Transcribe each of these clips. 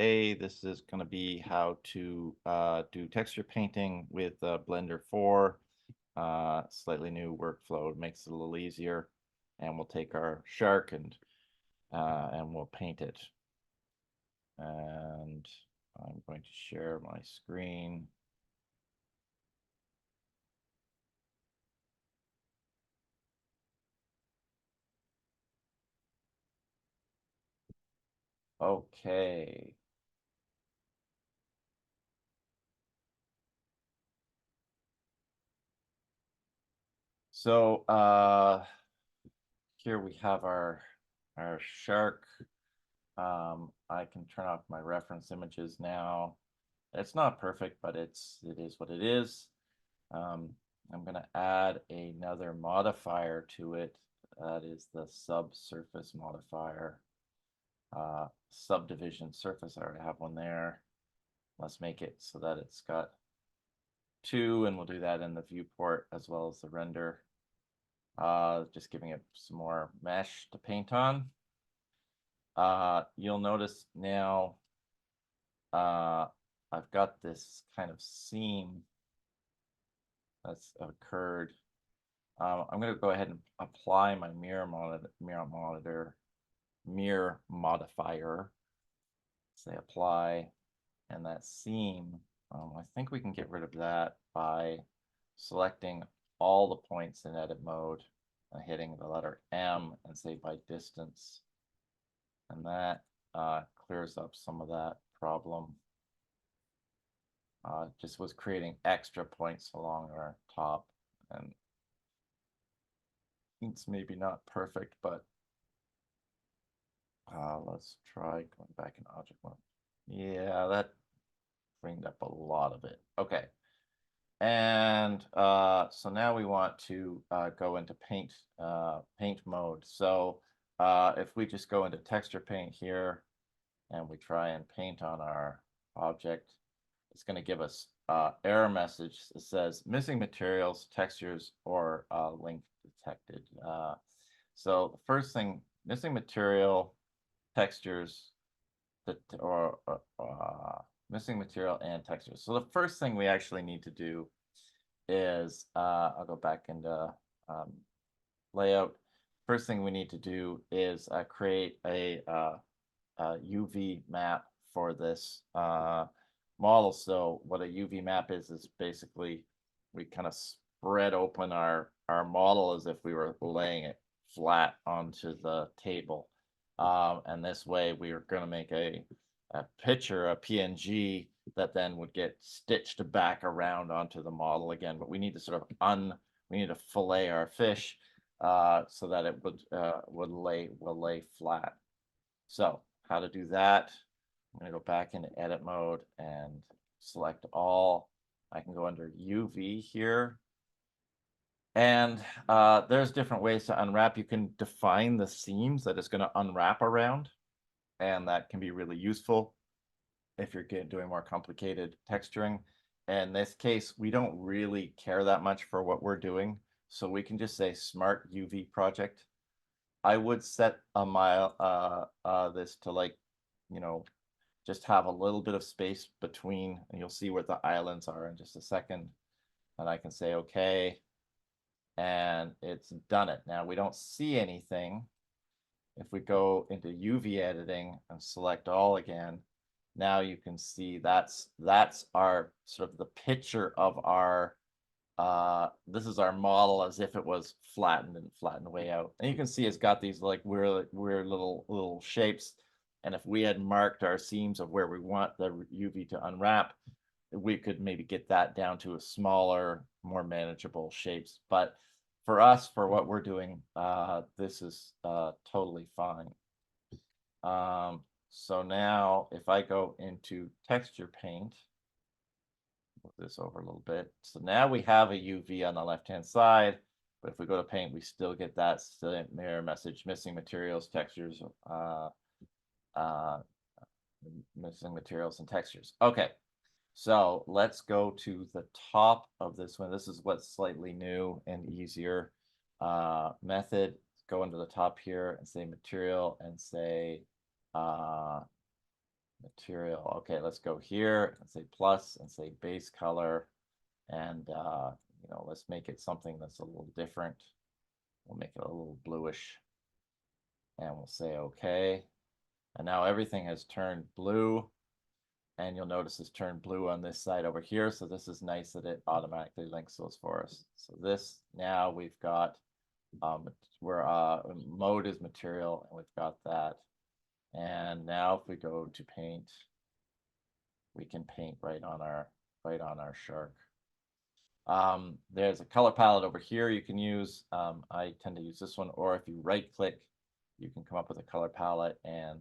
Hey, this is going to be how to do texture painting with Blender 4. Slightly new workflow. It makes it a little easier. And we'll take our shark and we'll paint it. And I'm going to share my screen. Okay. So here we have our shark. I can turn off my reference images now. It's not perfect, but it is what it is. I'm going to add another modifier to it. That is the subsurface modifier. Subdivision surface, I already have one there. Let's make it so that it's got two, and we'll do that in the viewport as well as the render. Just giving it some more mesh to paint on. You'll notice now I've got this kind of seam that's occurred. I'm going to go ahead and apply my mirror modifier. Say apply, and that seam. I think we can get rid of that by selecting all the points in edit mode and hitting the letter M and say by distance, and that clears up some of that problem. Just was creating extra points along our top, and it's maybe not perfect, but let's try going back in object mode. Yeah, that cleaned up a lot of it. Okay. And so now we want to go into paint mode. So if we just go into texture paint here and we try and paint on our object, it's going to give us error message that says missing materials, textures, or link detected. So the first thing, missing material, textures, or missing material and textures. So the first thing we actually need to do is, I'll go back into layout. First thing we need to do is create a UV map for this model. So what a UV map is basically we kind of spread open our model as if we were laying it flat onto the table. And this way we are going to make a picture, a PNG, that then would get stitched back around onto the model again. But we need to sort of we need to fillet our fish so that it would lay flat. So how to do that? I'm going to go back into edit mode and select all. I can go under UV here. And there's different ways to unwrap. You can define the seams that it's going to unwrap around, and that can be really useful if you're doing more complicated texturing. In this case, we don't really care that much for what we're doing, so we can just say Smart UV Project. I would set a this to, like, just have a little bit of space between, and you'll see where the islands are in just a second. And I can say okay, and it's done it. Now we don't see anything. If we go into UV editing and select all again, now you can see that's our sort of the picture of our this is our model as if it was flattened way out. And you can see it's got these like weird little shapes. And if we had marked our seams of where we want the UV to unwrap, we could maybe get that down to a smaller, more manageable shapes. But for us, for what we're doing, this is totally fine. So now if I go into texture paint, move this over a little bit. So now we have a UV on the left-hand side, but if we go to paint, we still get that mirror message, missing materials, textures, missing materials and textures. Okay, so let's go to the top of this one. This is what's slightly new and easier method. Go into the top here and say material and say material. Okay, let's go here and say plus and say base color. And, you know, let's make it something that's a little different. We'll make it a little bluish. And we'll say okay. And now everything has turned blue. And you'll notice it's turned blue on this side over here. So this is nice that it automatically links those for us. So this, now we've got, where mode is material, and we've got that. And now if we go to paint, we can paint right on our shark. There's a color palette over here you can use. I tend to use this one, or if you right click, you can come up with a color palette and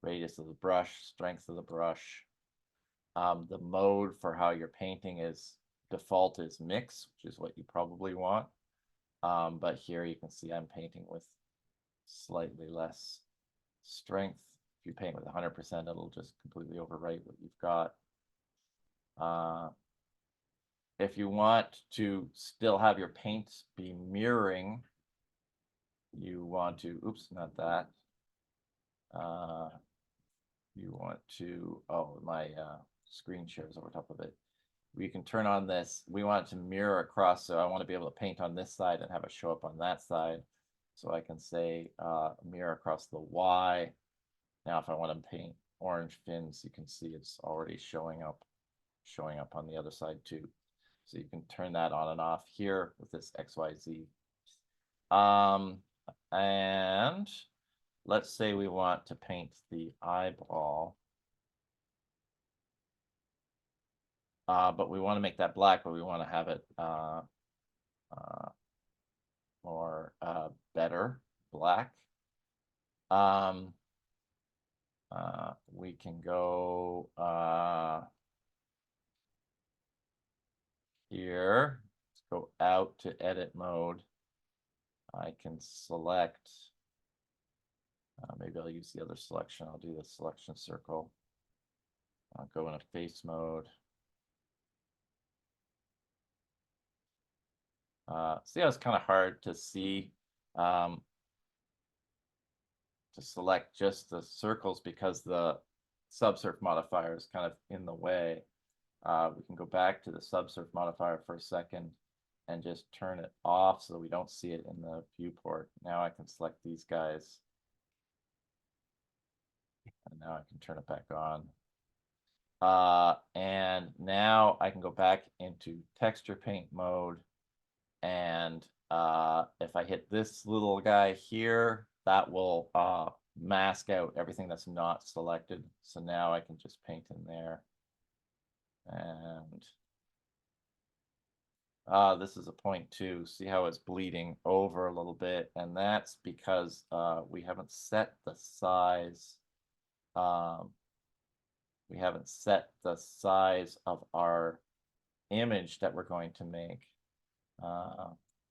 radius of the brush, strength of the brush. The mode for how you're painting is default is mix, which is what you probably want. But here you can see I'm painting with slightly less strength. If you paint with 100%, it'll just completely overwrite what you've got. If you want to still have your paints be mirroring, you want to, oops, not that. You want to, oh, my screen shares over top of it. We can turn on this. We want it to mirror across, so I want to be able to paint on this side and have it show up on that side. So I can say mirror across the Y. Now, if I want to paint orange fins, you can see it's already showing up on the other side too. So you can turn that on and off here with this XYZ. And let's say we want to paint the eyeball. But we want to make that black, but we want to have it more better black. We can go here. Let's go out to edit mode. I can select, maybe I'll use the other selection. I'll do the selection circle. I'll go into face mode. See how it's kind of hard to see, to select just the circles because the subsurf modifier is kind of in the way. We can go back to the subsurf modifier for a second and just turn it off so we don't see it in the viewport. Now I can select these guys. And now I can turn it back on. And now I can go back into texture paint mode. And if I hit this little guy here, that will mask out everything that's not selected. So now I can just paint in there. And this is a point too. See how it's bleeding over a little bit, and that's because we haven't set the size. We haven't set the size of our image that we're going to make.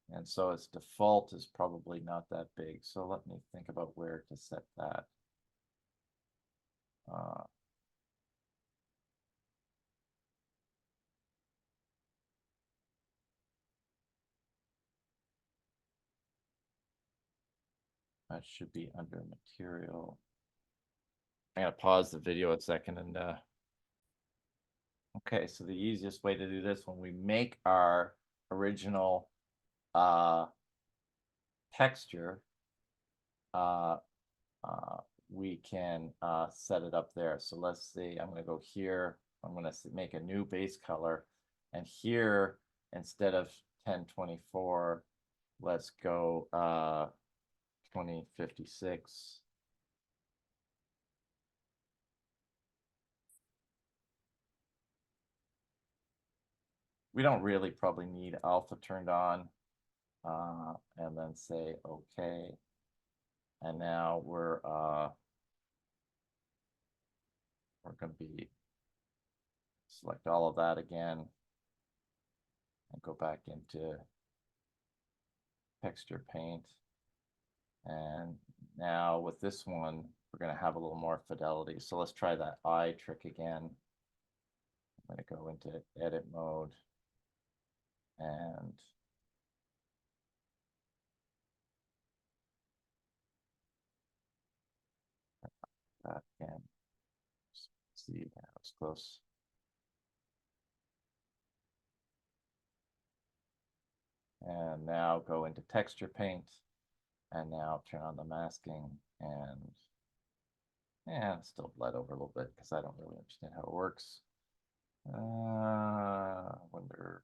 And so its default is probably not that big. So let me think about where to set that. That should be under material. I'm gonna pause the video a second and okay, so the easiest way to do this, when we make our original texture, we can set it up there. So let's see, I'm gonna go here, I'm gonna make a new base color, and here, instead of 1024, let's go 2056. We don't really probably need alpha turned on, and then say okay. And now we're going to be select all of that again and go back into texture paint. And now with this one, we're going to have a little more fidelity. So let's try that eye trick again. I'm going to go into edit mode and that again. close. And now go into texture paint, and now turn on the masking, and still bled over a little bit because I don't really understand how it works. Wonder.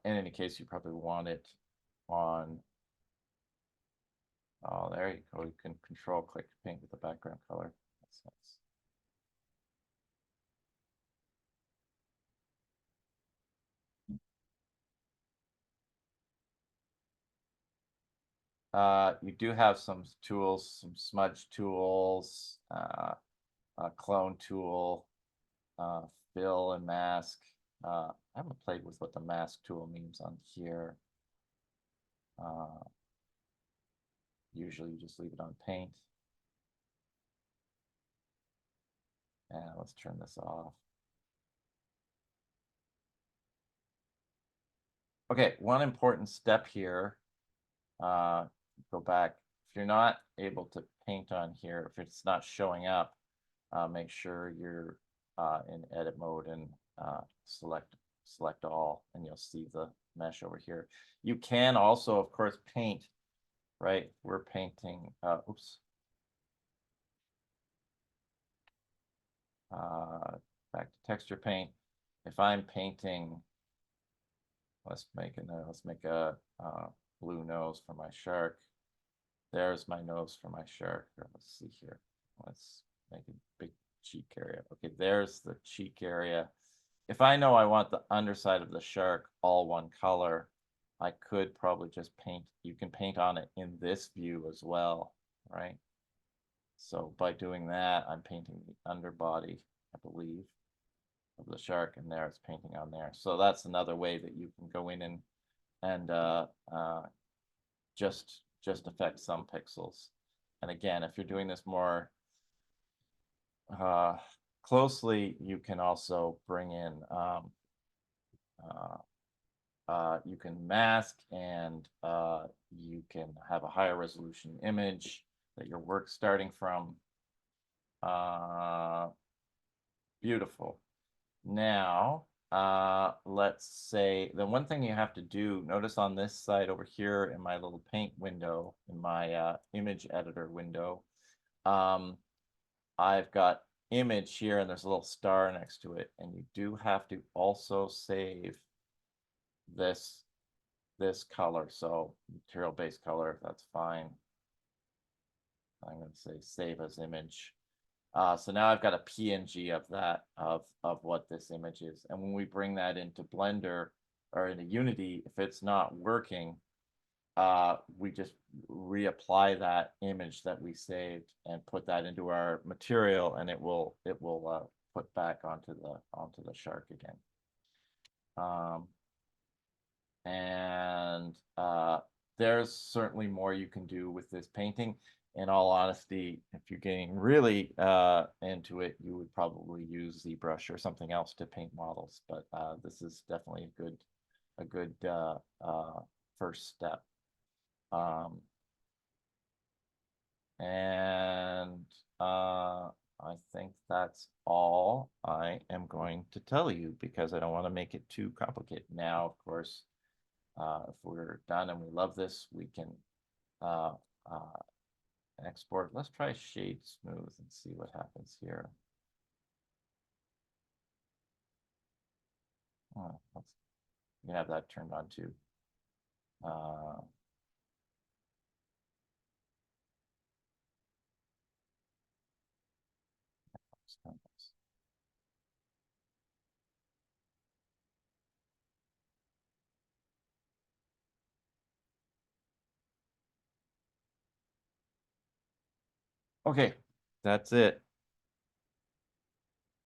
In any case, you probably want it on. Oh, there you go. You can control click paint with the background color. That's nice. You do have some tools, some smudge tools, a clone tool, fill and mask. I haven't played with what the mask tool means on here. Usually you just leave it on paint. And let's turn this off. Okay, one important step here. Go back. If you're not able to paint on here, if it's not showing up, make sure you're in edit mode and select all, and you'll see the mesh over here. You can also, of course, paint, right? We're painting, oops. Back to texture paint. If I'm painting, let's make a blue nose for my shark. There's my nose for my shark. Let's see here. Let's make a big cheek area. Okay, there's the cheek area. If I know I want the underside of the shark all one color, I could probably just paint. You can paint on it in this view as well, right? So by doing that, I'm painting the underbody, I believe, of the shark, and there it's painting on there. So that's another way that you can go in and just affect some pixels. And again, if you're doing this more closely, you can also bring in you can mask, and you can have a higher resolution image that your work's starting from. Beautiful. Now, let's say the one thing you have to do, notice on this side over here in my little paint window, in my image editor window, I've got image here and there's a little star next to it, and you do have to also save this color. So material based color, that's fine. I'm going to say save as image. So now I've got a PNG of that, of what this image is. And when we bring that into Blender or into Unity, if it's not working, we just reapply that image that we saved and put that into our material, and it will put back onto the shark again. And there's certainly more you can do with this painting. In all honesty, if you're getting really into it, you would probably use ZBrush or something else to paint models. But this is definitely a good first step. And I think that's all I am going to tell you, because I don't want to make it too complicated. Now, of course, if we're done and we love this, we can export. Let's try shade smooth and see what happens here. Oh, you can have that turned on too. Okay, that's it.